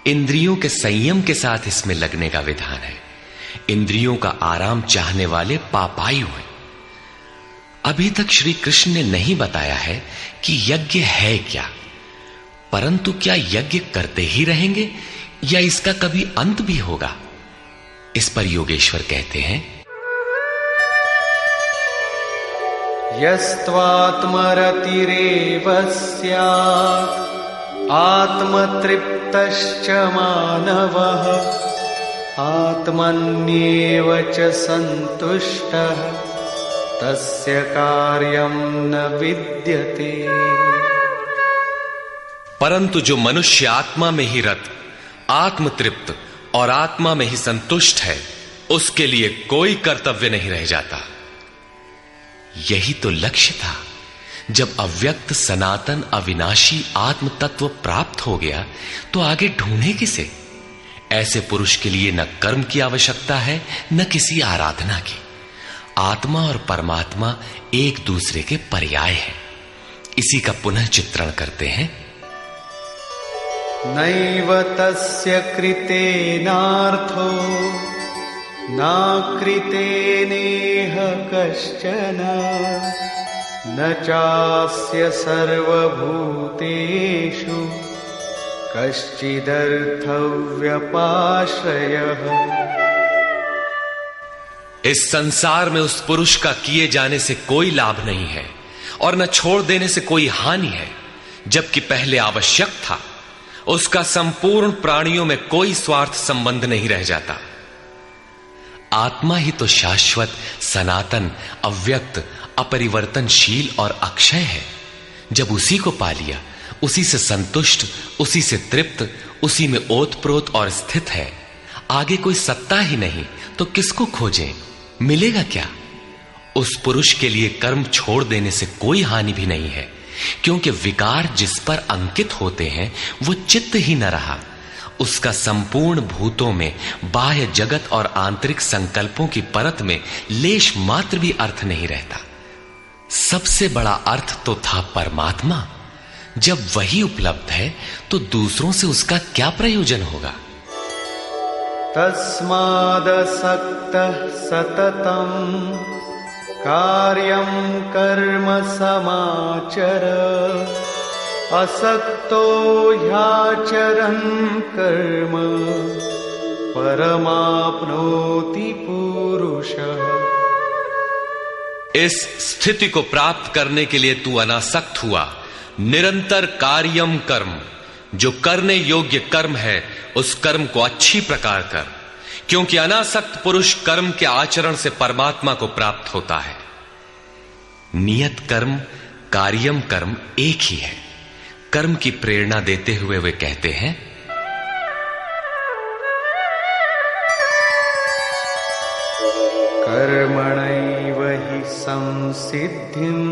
इंद्रियों के संयम के साथ इसमें लगने का विधान है। इंद्रियों का आराम चाहने वाले पापायु हैं। अभी तक श्री कृष्ण ने नहीं बताया है कि यज्ञ है क्या, परंतु क्या यज्ञ करते ही रहेंगे या इसका कभी अंत भी होगा? इस पर योगेश्वर कहते हैं, यस्त्वात्मरतिरेव स्यात् आत्मतृप्तश्च मानवः आत्मन्येव च सन्तुष्टः तस्य कार्यं न विद्यते। परंतु जो मनुष्य आत्मा में ही रत, आत्मतृप्त और आत्मा में ही संतुष्ट है, उसके लिए कोई कर्तव्य नहीं रह जाता। यही तो लक्ष्य था। जब अव्यक्त सनातन अविनाशी आत्म तत्व प्राप्त हो गया तो आगे ढूंढे किसे? ऐसे पुरुष के लिए न कर्म की आवश्यकता है न किसी आराधना की। आत्मा और परमात्मा एक दूसरे के पर्याय हैं। इसी का पुनः चित्रण करते हैं। नैव तस्य कृतेनार्थो नाकृतेनेह कश्चन न चास्य सर्वभूतेषु कश्चिदर्थव्यपाश्रयः। इस संसार में उस पुरुष का किए जाने से कोई लाभ नहीं है और न छोड़ देने से कोई हानि है, जबकि पहले आवश्यक था। उसका संपूर्ण प्राणियों में कोई स्वार्थ संबंध नहीं रह जाता। आत्मा ही तो शाश्वत, सनातन, अव्यक्त, अपरिवर्तनशील और अक्षय है। जब उसी को पा लिया, उसी से संतुष्ट, उसी से तृप्त, उसी में ओतप्रोत और स्थित है, आगे कोई सत्ता ही नहीं तो किसको खोजें? मिलेगा क्या? उस पुरुष के लिए कर्म छोड़ देने से कोई हानि भी नहीं है, क्योंकि विकार जिस पर अंकित होते हैं वो चित्त ही न रहा। उसका संपूर्ण भूतों में, बाह्य जगत और आंतरिक संकल्पों की परत में लेश मात्र भी अर्थ नहीं रहता। सबसे बड़ा अर्थ तो था परमात्मा। जब वही उपलब्ध है तो दूसरों से उसका क्या प्रयोजन होगा? तस्मादसक्तः सततं कार्यं कर्म समाचर असक्तो ह्याचरन् कर्म परमाप्नोति पुरुषः। इस स्थिति को प्राप्त करने के लिए तू अनासक्त हुआ। निरंतर कार्यम कर्म, जो करने योग्य कर्म है उस कर्म को अच्छी प्रकार कर, क्योंकि अनासक्त पुरुष कर्म के आचरण से परमात्मा को प्राप्त होता है। नियत कर्म, कार्यम कर्म एक ही है। कर्म की प्रेरणा देते हुए वे कहते हैं, कर्मणैव हि संसिद्धिम्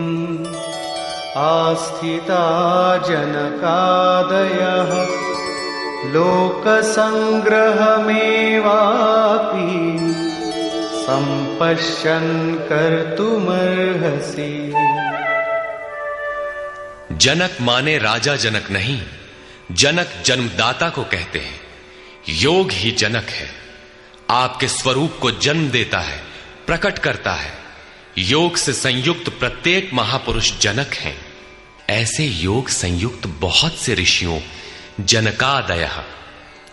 आस्थिता जनकादयः लोकसंग्रहमेवापि संपश्यन् कर्तुमर्हसि। जनक माने राजा जनक नहीं, जनक जन्मदाता को कहते हैं। योग ही जनक है, आपके स्वरूप को जन्म देता है, प्रकट करता है। योग से संयुक्त प्रत्येक महापुरुष जनक हैं। ऐसे योग संयुक्त बहुत से ऋषियों, जनकादयः,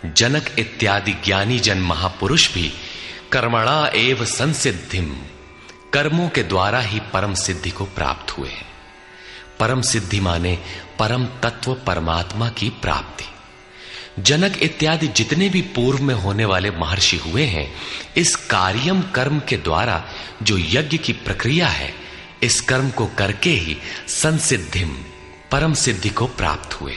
जनक इत्यादि ज्ञानी जन महापुरुष भी कर्मणा एव संसिद्धिम, कर्मों के द्वारा ही परम सिद्धि को प्राप्त हुए हैं। परम सिद्धि माने परम तत्व परमात्मा की प्राप्ति। जनक इत्यादि जितने भी पूर्व में होने वाले महर्षि हुए हैं, इस कार्यम कर्म के द्वारा जो यज्ञ की प्रक्रिया है, इस कर्म को करके ही संसिद्धिम, परम सिद्धि को प्राप्त हुए।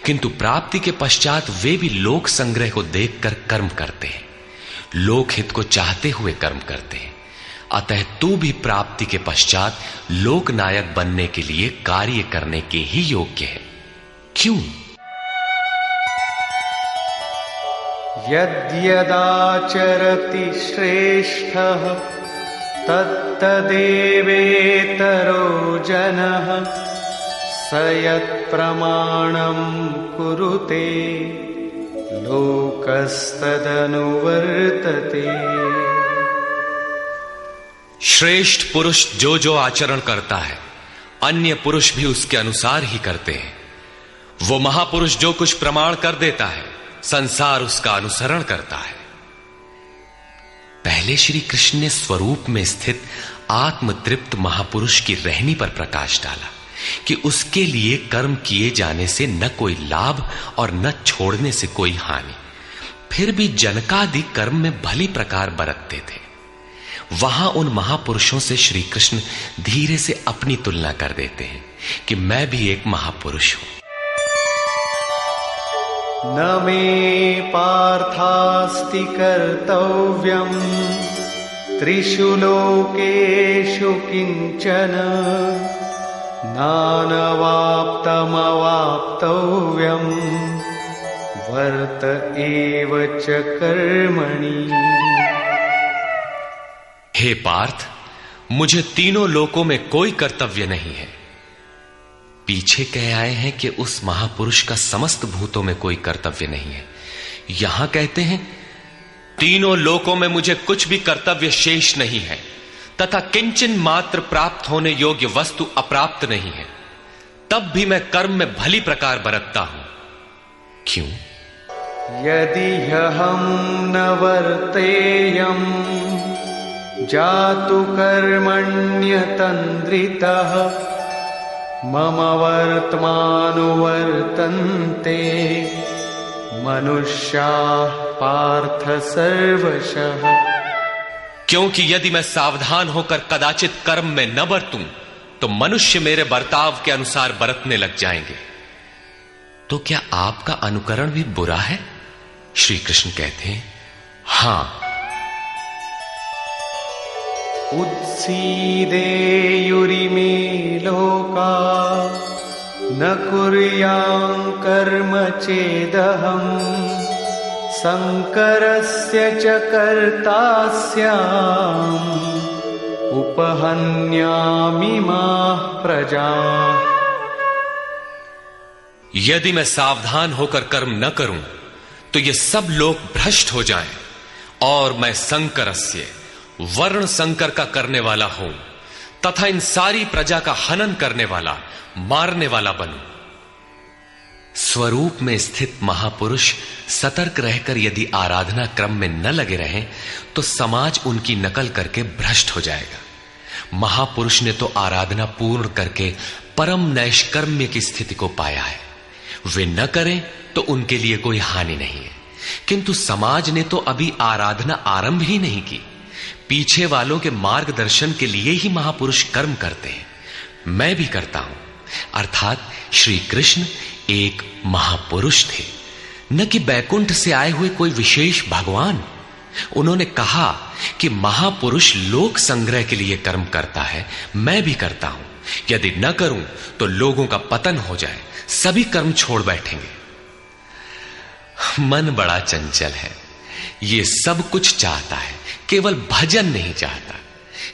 किंतु प्राप्ति के पश्चात वे भी लोक संग्रह को देखकर कर्म करते हैं, लोकहित को चाहते हुए कर्म करते हैं। अतः तू भी प्राप्ति के पश्चात लोकनायक बनने के लिए कार्य करने के ही योग्य है। क्यों? यद्यदाचरति श्रेष्ठः तत्तदेवेतरो जनः स यत्प्रमाणं कुरुते लोकस्तदनुवर्तते। श्रेष्ठ पुरुष जो जो आचरण करता है, अन्य पुरुष भी उसके अनुसार ही करते हैं। वो महापुरुष जो कुछ प्रमाण कर देता है, संसार उसका अनुसरण करता है। पहले श्री कृष्ण ने स्वरूप में स्थित आत्मतृप्त महापुरुष की रहनी पर प्रकाश डाला कि उसके लिए कर्म किए जाने से न कोई लाभ और न छोड़ने से कोई हानि। फिर भी जनकादि कर्म में भली प्रकार बरतते थे। वहां उन महापुरुषों से श्री कृष्ण धीरे से अपनी तुलना कर देते हैं कि मैं भी एक महापुरुष हूं। न मे पार्थास्ति कर्तव्यम् त्रिषु लोकेषु किंचन नानवाप्तमवाप्तव्यम् वर्त एव च कर्मणि। हे पार्थ, मुझे तीनों लोकों में कोई कर्तव्य नहीं है। पीछे कह आए हैं कि उस महापुरुष का समस्त भूतों में कोई कर्तव्य नहीं है। यहां कहते हैं तीनों लोकों में मुझे कुछ भी कर्तव्य शेष नहीं है तथा किंचन मात्र प्राप्त होने योग्य वस्तु अप्राप्त नहीं है। तब भी मैं कर्म में भली प्रकार बरतता हूं। क्यों? यदि ह्यहं न वर्तेयम् जातु कर्मण्यतन्द्रितः मम वर्त्मानुवर्तन्ते मनुष्याः पार्थ सर्वशः। क्योंकि यदि मैं सावधान होकर कदाचित कर्म में न बरतूं तो मनुष्य मेरे बर्ताव के अनुसार बरतने लग जाएंगे। तो क्या आपका अनुकरण भी बुरा है? श्री कृष्ण कहते हैं हां। उत्सीदेयुरिमे लोका न कुर्यां कर्म चेदहम् शंकरस्य च कर्ता स्याम् उपहन्यामिमाः प्रजाः। यदि मैं सावधान होकर कर्म न करूं तो ये सब लोग भ्रष्ट हो जाएं और मैं शंकरस्य वर्ण संकर का करने वाला हूं तथा इन सारी प्रजा का हनन करने वाला, मारने वाला बनूं। स्वरूप में स्थित महापुरुष सतर्क रहकर यदि आराधना क्रम में न लगे रहें तो समाज उनकी नकल करके भ्रष्ट हो जाएगा। महापुरुष ने तो आराधना पूर्ण करके परम नैष्कर्म्य की स्थिति को पाया है। वे न करें तो उनके लिए कोई हानि नहीं है, किंतु समाज ने तो अभी आराधना आरंभ ही नहीं की। पीछे वालों के मार्गदर्शन के लिए ही महापुरुष कर्म करते हैं। मैं भी करता हूं। अर्थात श्री कृष्ण एक महापुरुष थे, न कि बैकुंठ से आए हुए कोई विशेष भगवान। उन्होंने कहा कि महापुरुष लोक संग्रह के लिए कर्म करता है, मैं भी करता हूं। यदि न करूं तो लोगों का पतन हो जाए, सभी कर्म छोड़ बैठेंगे। मन बड़ा चंचल है, ये सब कुछ चाहता है, केवल भजन नहीं चाहता।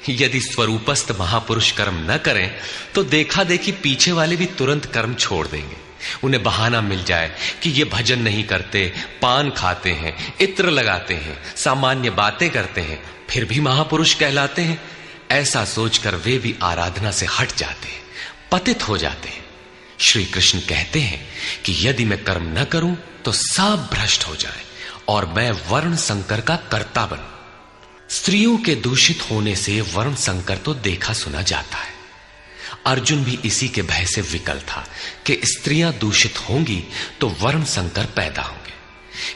यदि स्वरूपस्थ महापुरुष कर्म न करें तो देखा देखी पीछे वाले भी तुरंत कर्म छोड़ देंगे। उन्हें बहाना मिल जाए कि ये भजन नहीं करते, पान खाते हैं, इत्र लगाते हैं, सामान्य बातें करते हैं, फिर भी महापुरुष कहलाते हैं। ऐसा सोचकर वे भी आराधना से हट जाते हैं, पतित हो जाते हैं। श्री कृष्ण कहते हैं कि यदि मैं कर्म न करूं तो सब भ्रष्ट हो जाए और मैं वर्ण संकर का कर्ता बनूं। स्त्रियों के दूषित होने से वर्ण संकर तो देखा सुना जाता है। अर्जुन भी इसी के भय से विकल था कि स्त्रियां दूषित होंगी तो वर्ण संकर पैदा होंगे।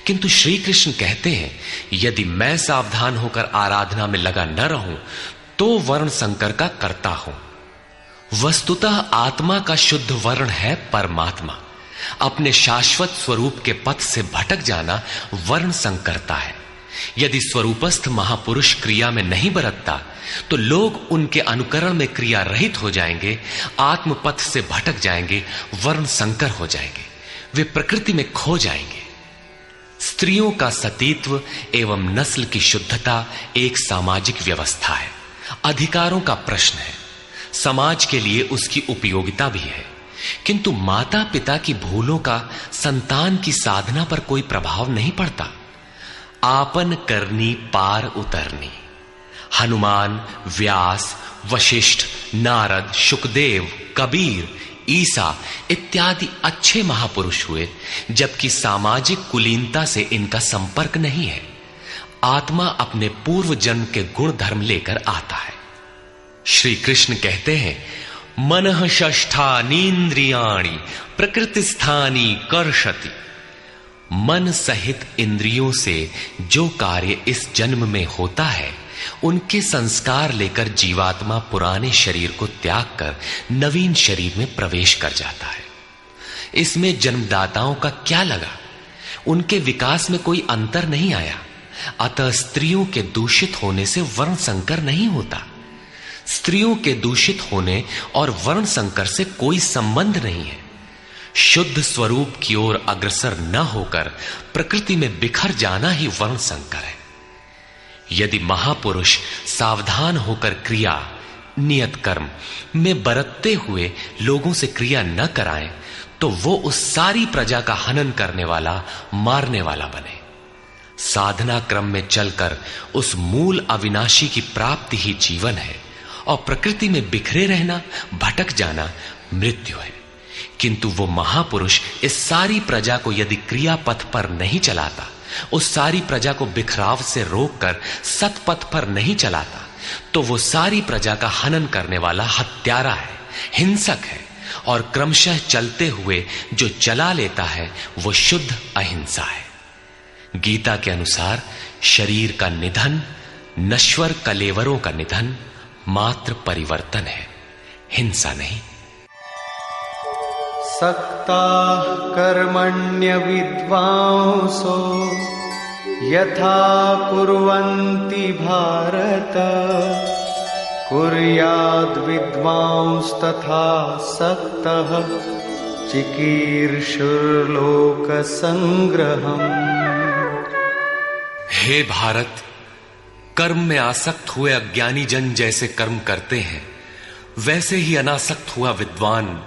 किंतु श्री कृष्ण कहते हैं यदि मैं सावधान होकर आराधना में लगा न रहूं तो वर्ण संकर का कर्ता हूं। वस्तुतः आत्मा का शुद्ध वर्ण है परमात्मा। अपने शाश्वत स्वरूप के पथ से भटक जाना वर्ण संकरता है। यदि स्वरूपस्थ महापुरुष क्रिया में नहीं बरतता तो लोग उनके अनुकरण में क्रिया रहित हो जाएंगे, आत्म पथ से भटक जाएंगे, वर्ण संकर हो जाएंगे, वे प्रकृति में खो जाएंगे। स्त्रियों का सतीत्व एवं नस्ल की शुद्धता एक सामाजिक व्यवस्था है, अधिकारों का प्रश्न है। समाज के लिए उसकी उपयोगिता भी है, किंतु माता पिता की भूलों का संतान की साधना पर कोई प्रभाव नहीं पड़ता। आपन करनी पार उतरनी। हनुमान, व्यास, वशिष्ठ, नारद, शुकदेव, कबीर, ईसा इत्यादि अच्छे महापुरुष हुए, जबकि सामाजिक कुलीनता से इनका संपर्क नहीं है। आत्मा अपने पूर्व जन्म के गुण धर्म लेकर आता है। श्री कृष्ण कहते हैं, मनः षष्ठानीन्द्रियाणि प्रकृतिस्थानी कर्षति। मन सहित इंद्रियों से जो कार्य इस जन्म में होता है, उनके संस्कार लेकर जीवात्मा पुराने शरीर को त्याग कर नवीन शरीर में प्रवेश कर जाता है। इसमें जन्मदाताओं का क्या लगा? उनके विकास में कोई अंतर नहीं आया। अतः स्त्रियों के दूषित होने से वर्ण संकर नहीं होता। स्त्रियों के दूषित होने और वर्ण संकर से कोई संबंध नहीं है। शुद्ध स्वरूप की ओर अग्रसर न होकर प्रकृति में बिखर जाना ही वर्ण संकर है। यदि महापुरुष सावधान होकर क्रिया, नियत कर्म में बरतते हुए लोगों से क्रिया न कराएं, तो वो उस सारी प्रजा का हनन करने वाला, मारने वाला बने। साधना क्रम में चलकर उस मूल अविनाशी की प्राप्ति ही जीवन है, और प्रकृति में बिखरे रहना, भटक जाना मृत्यु है। किंतु वो महापुरुष इस सारी प्रजा को यदि क्रिया पथ पर नहीं चलाता, उस सारी प्रजा को बिखराव से रोककर सतपथ पर नहीं चलाता, तो वो सारी प्रजा का हनन करने वाला हत्यारा है, हिंसक है, और क्रमशः चलते हुए जो चला लेता है वो शुद्ध अहिंसा है। गीता के अनुसार शरीर का निधन, नश्वर कलेवरों का निधन मात्र परिवर्तन है, हिंसा नहीं। सक्ताः कर्मण्य विद्वांसो यथा कुर्वन्ति भारत कुर्याद् विद्वांस्तथा सक्तः चिकीर्षुर्लोक संग्रहम्। हे भारत, कर्म में आसक्त हुए अज्ञानी जन जैसे कर्म करते हैं, वैसे ही अनासक्त हुआ विद्वान,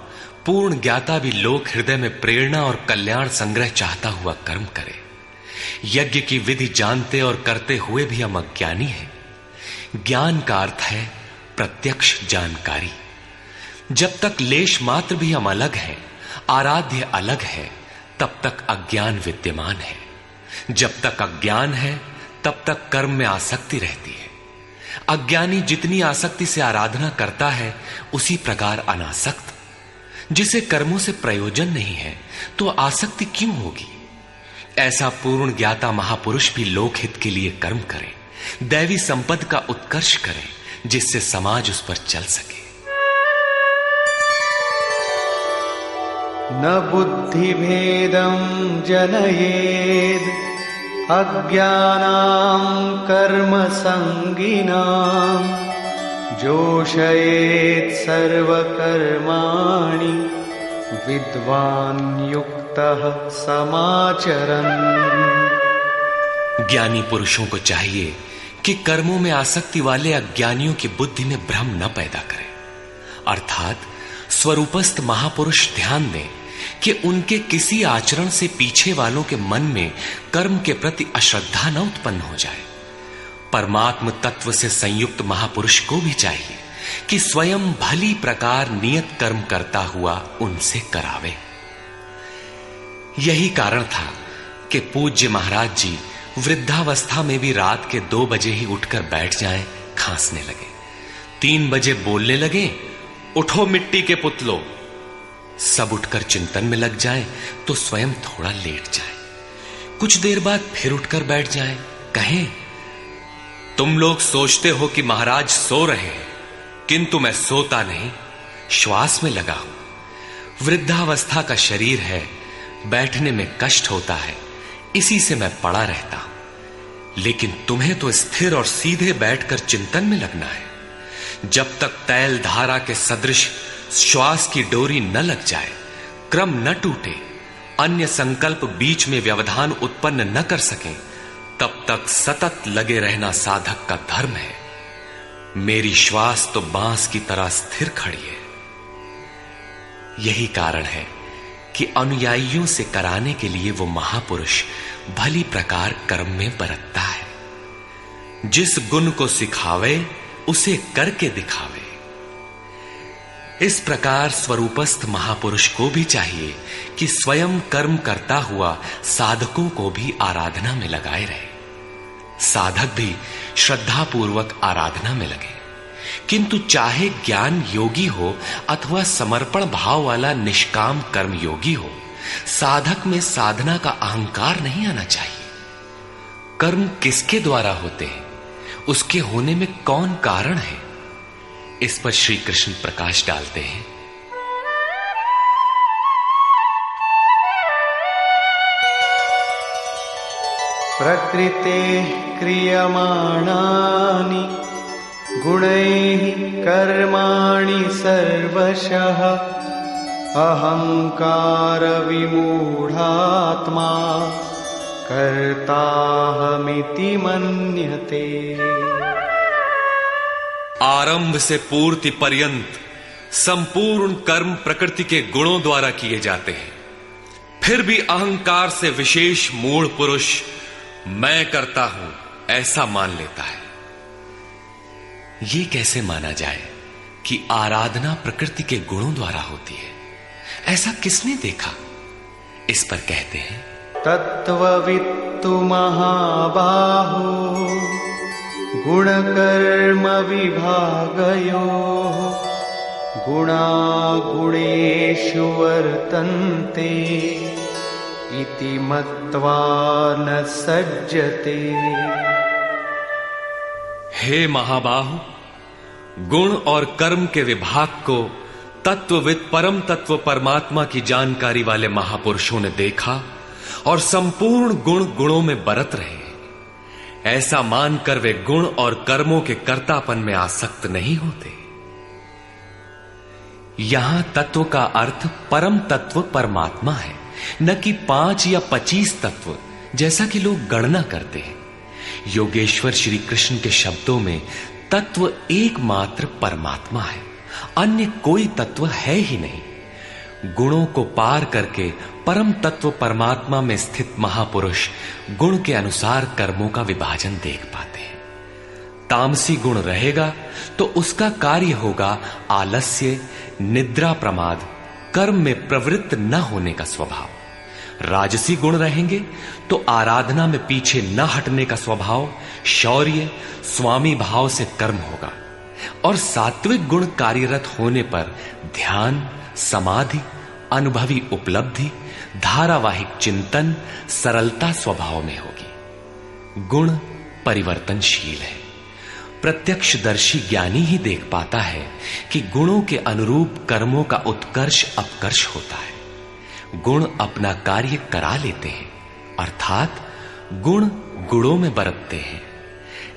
पूर्ण ज्ञाता भी लोक हृदय में प्रेरणा और कल्याण संग्रह चाहता हुआ कर्म करे। यज्ञ की विधि जानते और करते हुए भी हम अज्ञानी हैं। ज्ञान का अर्थ है प्रत्यक्ष जानकारी। जब तक लेश मात्र भी हम अलग हैं, आराध्य अलग है, तब तक अज्ञान विद्यमान है। जब तक अज्ञान है, तब तक कर्म में आसक्ति रहती है। अज्ञानी जितनी आसक्ति से आराधना करता है, उसी प्रकार अनासक्त। जिसे कर्मों से प्रयोजन नहीं है, तो आसक्ति क्यों होगी? ऐसा पूर्ण ज्ञाता महापुरुष भी लोकहित के लिए कर्म करे, दैवी संपद का उत्कर्ष करे, जिससे समाज उस पर चल सके। न बुद्धिभेदं जनयेद् अज्ञानां कर्म संगिनां जोषयेत् सर्वकर्माणि विद्वान् युक्तः समाचरन्। ज्ञानी पुरुषों को चाहिए कि कर्मों में आसक्ति वाले अज्ञानियों की बुद्धि में भ्रम न पैदा करें। अर्थात स्वरूपस्थ महापुरुष ध्यान दें कि उनके किसी आचरण से पीछे वालों के मन में कर्म के प्रति अश्रद्धा न उत्पन्न हो जाए। परमात्म तत्व से संयुक्त महापुरुष को भी चाहिए कि स्वयं भली प्रकार नियत कर्म करता हुआ उनसे करावे। यही कारण था कि पूज्य महाराज जी वृद्धावस्था में भी रात के 2 बजे ही उठकर बैठ जाएं, खांसने लगे। 3 बजे बोलने लगे, उठो मिट्टी के पुतलो। सब उठकर चिंतन में लग जाएं तो स्वयं थोड़ा लेट जाएं। कुछ देर बाद फिर उठकर बैठ जाएं, कहें, तुम लोग सोचते हो कि महाराज सो रहे हैं, किंतु मैं सोता नहीं, श्वास में लगा हूं। वृद्धावस्था का शरीर है, बैठने में कष्ट होता है, इसी से मैं पड़ा रहता हूं। लेकिन तुम्हें तो स्थिर और सीधे बैठकर चिंतन में लगना है। जब तक तैल धारा के सदृश श्वास की डोरी न लग जाए, क्रम न टूटे, अन्य संकल्प बीच में व्यवधान उत्पन्न न कर सकें, तब तक सतत लगे रहना साधक का धर्म है। मेरी श्वास तो बांस की तरह स्थिर खड़ी है। यही कारण है कि अनुयायियों से कराने के लिए वो महापुरुष भली प्रकार कर्म में बरतता है। जिस गुण को सिखावे उसे करके दिखावे। इस प्रकार स्वरूपस्थ महापुरुष को भी चाहिए कि स्वयं कर्म करता हुआ साधकों को भी आराधना में लगाए रहे। साधक भी श्रद्धापूर्वक आराधना में लगे, किंतु चाहे ज्ञान योगी हो अथवा समर्पण भाव वाला निष्काम कर्म योगी हो, साधक में साधना का अहंकार नहीं आना चाहिए। कर्म किसके द्वारा होते हैं, उसके होने में कौन कारण है, इस पर श्री कृष्ण प्रकाश डालते हैं। प्रकृते क्रियमाणानि गुणैः कर्माणि सर्वशः अहंकार विमूढ़ात्मा कर्ताहमिति मन्यते। आरंभ से पूर्ति पर्यंत संपूर्ण कर्म प्रकृति के गुणों द्वारा किए जाते हैं, फिर भी अहंकार से विशेष मूढ़ पुरुष मैं करता हूं ऐसा मान लेता है। यह कैसे माना जाए कि आराधना प्रकृति के गुणों द्वारा होती है? ऐसा किसने देखा? इस पर कहते हैं, तत्त्ववित्तु महाबाहो गुणकर्म विभागयोः गुणागुणेषु वर्तन्ते इति मत्वा न सज्जते। हे महाबाहु, गुण और कर्म के विभाग को तत्वविद परम तत्व परमात्मा की जानकारी वाले महापुरुषों ने देखा और संपूर्ण गुण गुणों में बरत रहे। ऐसा मानकर वे गुण और कर्मों के कर्तापन में आसक्त नहीं होते। यहां तत्व का अर्थ परम तत्व परमात्मा है, न कि 5 या 25 तत्व जैसा कि लोग गणना करते हैं। योगेश्वर श्री कृष्ण के शब्दों में तत्व एकमात्र परमात्मा है, अन्य कोई तत्व है ही नहीं। गुणों को पार करके परम तत्व परमात्मा में स्थित महापुरुष गुण के अनुसार कर्मों का विभाजन देख पाते हैं। तामसी गुण रहेगा तो उसका कार्य होगा आलस्य, निद्रा, प्रमाद, कर्म में प्रवृत्त न होने का स्वभाव। राजसी गुण रहेंगे तो आराधना में पीछे न हटने का स्वभाव, शौर्य, स्वामी भाव से कर्म होगा। और सात्विक गुण कार्यरत होने पर ध्यान, समाधि, अनुभवी उपलब्धि, धारावाहिक चिंतन, सरलता स्वभाव में होगी। गुण परिवर्तनशील है। प्रत्यक्षदर्शी ज्ञानी ही देख पाता है कि गुणों के अनुरूप कर्मों का उत्कर्ष अपकर्ष होता है। गुण अपना कार्य करा लेते हैं, अर्थात गुण गुणों में बरतते हैं।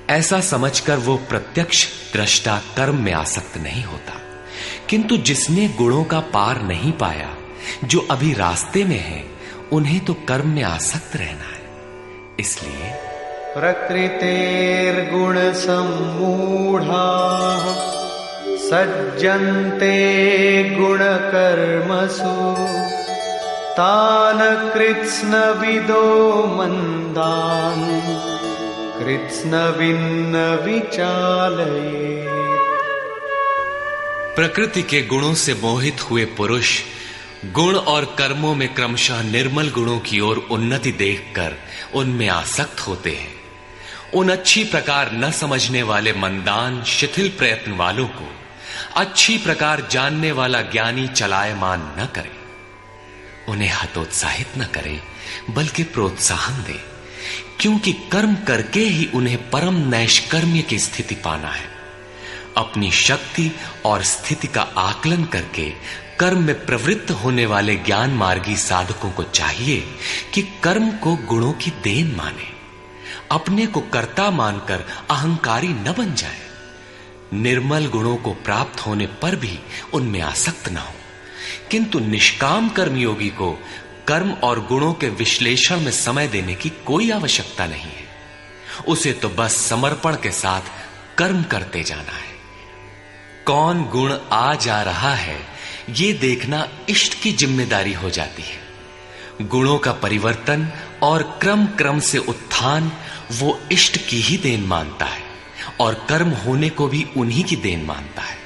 ऐसा समझकर वो प्रत्यक्ष दृष्टा कर्म में आसक्त नहीं होता। किंतु जिसने गुणों का पार नहीं पाया, जो अभी रास्ते में है, उन्हें तो कर्म में आसक्त रहना है। इसलिए प्रकृतेर्गुण सम्मूढ़ाः सज्जन्ते गुण कर्मसु तान् कृत्स्नविदो मन्दान् कृत्स्नविन्न विचालयेत्। प्रकृति के गुणों से मोहित हुए पुरुष गुण और कर्मों में क्रमशः निर्मल गुणों की ओर उन्नति देखकर उनमें आसक्त होते हैं। उन अच्छी प्रकार न समझने वाले मंदान शिथिल प्रयत्न वालों को अच्छी प्रकार जानने वाला ज्ञानी चलायमान न करे। उन्हें हतोत्साहित न करे, बल्कि प्रोत्साहन दे, क्योंकि कर्म करके ही उन्हें परम नैष्कर्म्य की स्थिति पाना है। अपनी शक्ति और स्थिति का आकलन करके कर्म में प्रवृत्त होने वाले ज्ञान मार्गी साधकों को चाहिए कि कर्म को गुणों की देन माने, अपने को कर्ता मानकर अहंकारी न बन जाए। निर्मल गुणों को प्राप्त होने पर भी उनमें आसक्त न हो। किंतु निष्काम कर्मयोगी को कर्म और गुणों के विश्लेषण में समय देने की कोई आवश्यकता नहीं है। उसे तो बस समर्पण के साथ कर्म करते जाना है। कौन गुण आ जा रहा है ये देखना इष्ट की जिम्मेदारी हो जाती है। गुणों का परिवर्तन और क्रम क्रम से उत्थान वो इष्ट की ही देन मानता है और कर्म होने को भी उन्हीं की देन मानता है।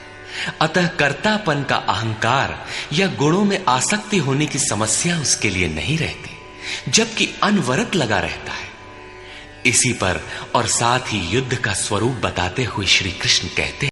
अतः कर्तापन का अहंकार या गुणों में आसक्ति होने की समस्या उसके लिए नहीं रहती, जबकि अनवरत लगा रहता है। इसी पर और साथ ही युद्ध का स्वरूप बताते हुए श्री कृष्ण कहते हैं,